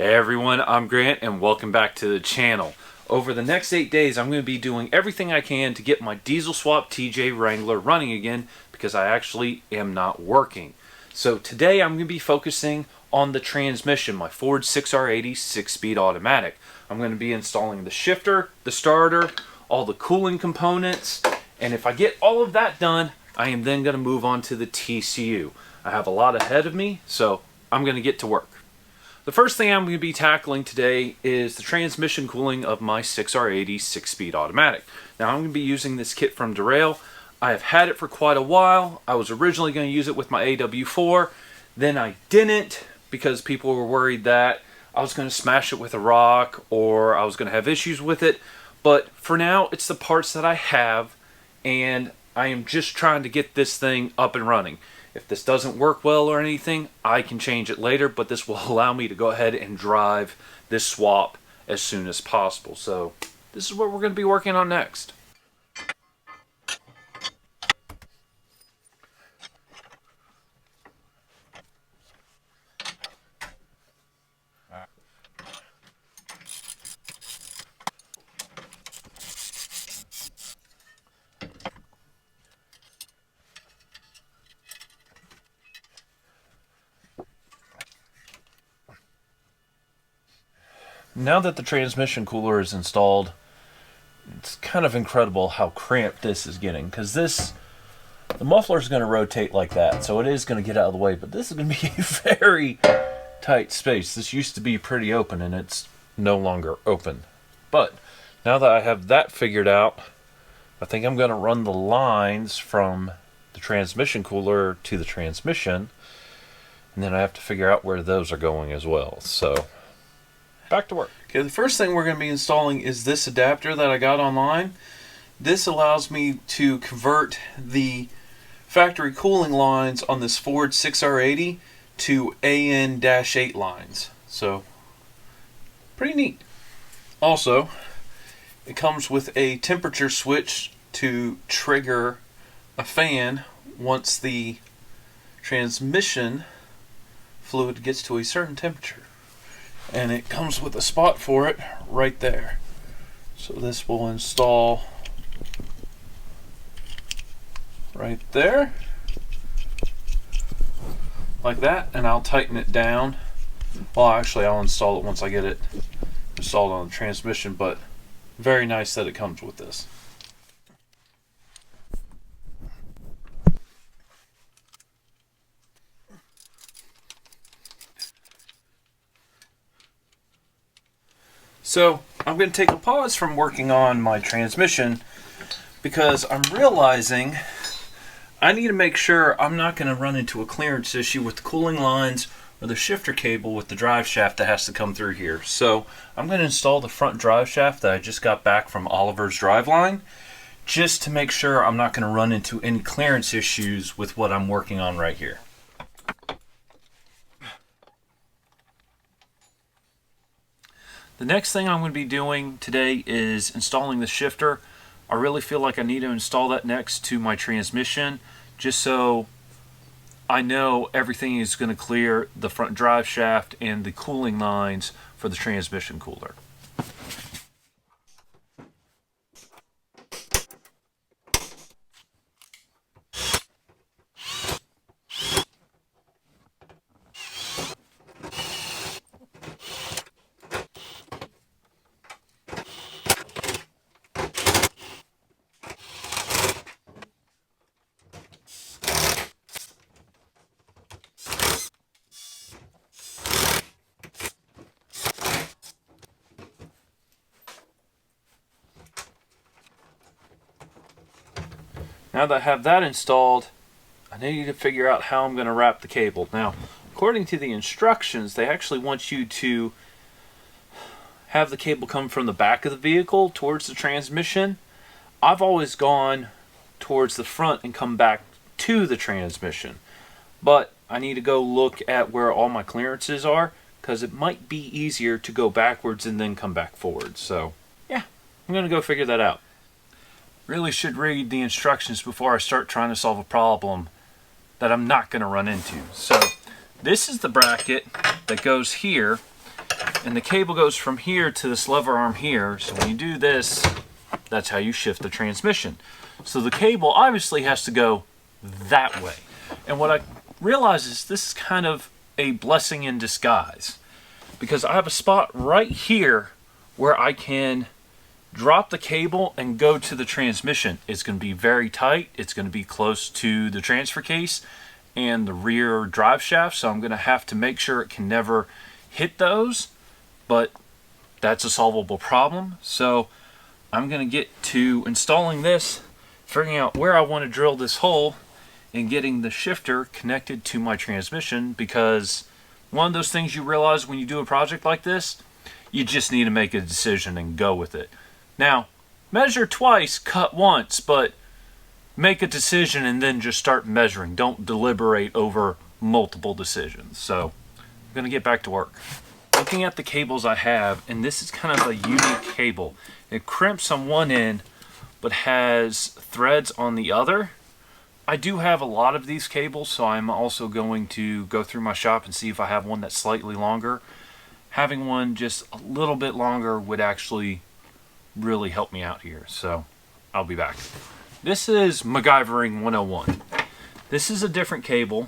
Hey everyone, I'm Grant and welcome back to the channel. Over the next 8 days, I'm going to be doing everything I can to get my diesel swap TJ Wrangler running again because I actually am not working. So today I'm going to be focusing on the transmission, my Ford 6R80 6-speed automatic. I'm going to be installing the shifter, the starter, all the cooling components, and if I get all of that done, I am then going to move on to the TCU. I have a lot ahead of me, so I'm going to get to work. The first thing I'm going to be tackling today is the transmission cooling of my 6R80 6-speed automatic. Now I'm going to be using this kit from Derail. I have had it for quite a while. I was originally going to use it with my AW4, then I didn't because people were worried that I was going to smash it with a rock or I was going to have issues with it. But for now, it's the parts that I have, and I am just trying to get this thing up and running. If this doesn't work well or anything, I can change it later, but this will allow me to go ahead and drive this swap as soon as possible. So this is what we're going to be working on next. Now that the transmission cooler is installed, it's kind of incredible how cramped this is getting, because the muffler is going to rotate like that, so it is going to get out of the way, but this is going to be a very tight space. This used to be pretty open, and it's no longer open. But now that I have that figured out, I think I'm going to run the lines from the transmission cooler to the transmission, and then I have to figure out where those are going as well. So back to work. Okay, the first thing we're going to be installing is this adapter that I got online. This allows me to convert the factory cooling lines on this Ford 6R80 to AN-8 lines. So, pretty neat. Also, it comes with a temperature switch to trigger a fan once the transmission fluid gets to a certain temperature. And it comes with a spot for it right there. So this will install right there like that, and I'll tighten it down. Well, actually I'll install it once I get it installed on the transmission, but very nice that it comes with this. So I'm going to take a pause from working on my transmission because I'm realizing I need to make sure I'm not going to run into a clearance issue with the cooling lines or the shifter cable with the drive shaft that has to come through here. So I'm going to install the front drive shaft that I just got back from Oliver's Driveline just to make sure I'm not going to run into any clearance issues with what I'm working on right here. The next thing I'm going to be doing today is installing the shifter. I really feel like I need to install that next to my transmission just so I know everything is going to clear the front drive shaft and the cooling lines for the transmission cooler. Now that I have that installed, I need to figure out how I'm going to wrap the cable. Now, according to the instructions, they actually want you to have the cable come from the back of the vehicle towards the transmission. I've always gone towards the front and come back to the transmission. But I need to go look at where all my clearances are because it might be easier to go backwards and then come back forward. So, yeah, I'm going to go figure that out. Really should read the instructions before I start trying to solve a problem that I'm not going to run into. So this is the bracket that goes here, And the cable goes from here to this lever arm here. So when you do this, that's how you shift the transmission. So the cable obviously has to go that way. And what I realize is this is kind of a blessing in disguise, because I have a spot right here where I can drop the cable and go to the transmission. It's going to be very tight. It's going to be close to the transfer case and the rear drive shaft, so I'm going to have to make sure it can never hit those, but that's a solvable problem. So I'm going to get to installing this, figuring out where I want to drill this hole, and getting the shifter connected to my transmission, because one of those things you realize when you do a project like this, you just need to make a decision and go with it. Now, measure twice, cut once, but make a decision and then just start measuring. Don't deliberate over multiple decisions. So I'm going to get back to work. Looking at the cables I have, and this is kind of a unique cable. It crimps on one end, but has threads on the other. I do have a lot of these cables, so I'm also going to go through my shop and see if I have one that's slightly longer. Having one just a little bit longer would actually really help me out here, so I'll be back. This is MacGyvering 101. This is a different cable.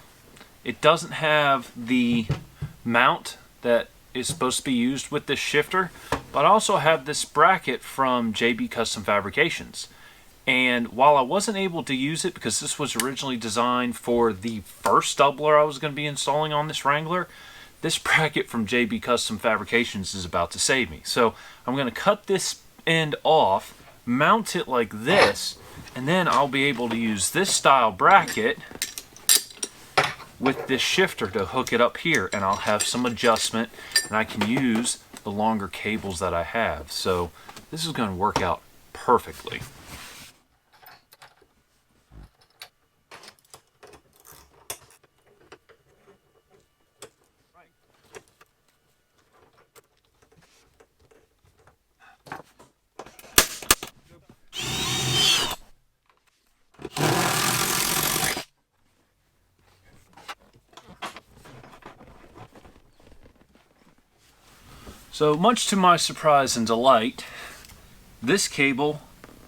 It doesn't have the mount that is supposed to be used with this shifter, but I also have this bracket from JB Custom Fabrications. And while I wasn't able to use it because this was originally designed for the first doubler I was going to be installing on this Wrangler, this bracket from JB Custom Fabrications is about to save me. So I'm going to cut this end off, mount it like this, and then I'll be able to use this style bracket with this shifter to hook it up here, and I'll have some adjustment and I can use the longer cables that I have. So this is going to work out perfectly. So much to my surprise and delight, this cable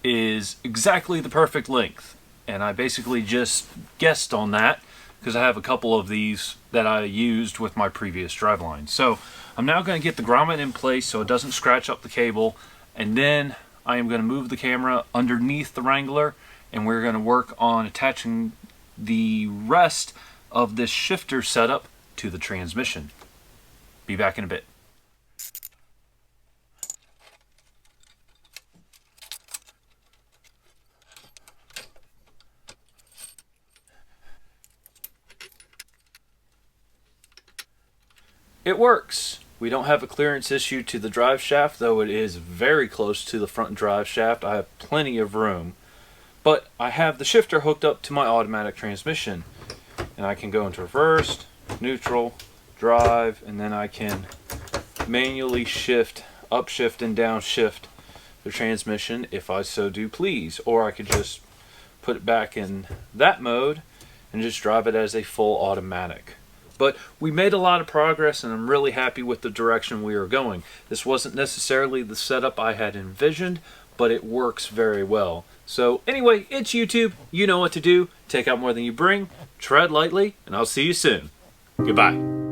is exactly the perfect length. And I basically just guessed on that because I have a couple of these that I used with my previous driveline. So I'm now going to get the grommet in place so it doesn't scratch up the cable, and then I am going to move the camera underneath the Wrangler, and we're going to work on attaching the rest of this shifter setup to the transmission. Be back in a bit. It works. We don't have a clearance issue to the drive shaft, though it is very close to the front drive shaft. I have plenty of room. But I have the shifter hooked up to my automatic transmission, and I can go into reverse, neutral, drive, and then I can manually shift, upshift and downshift the transmission if I so do please. Or I could just put it back in that mode and just drive it as a full automatic. But we made a lot of progress, and I'm really happy with the direction we are going. This wasn't necessarily the setup I had envisioned, but it works very well. So anyway, it's YouTube. You know what to do. Take out more than you bring. Tread lightly, and I'll see you soon. Goodbye.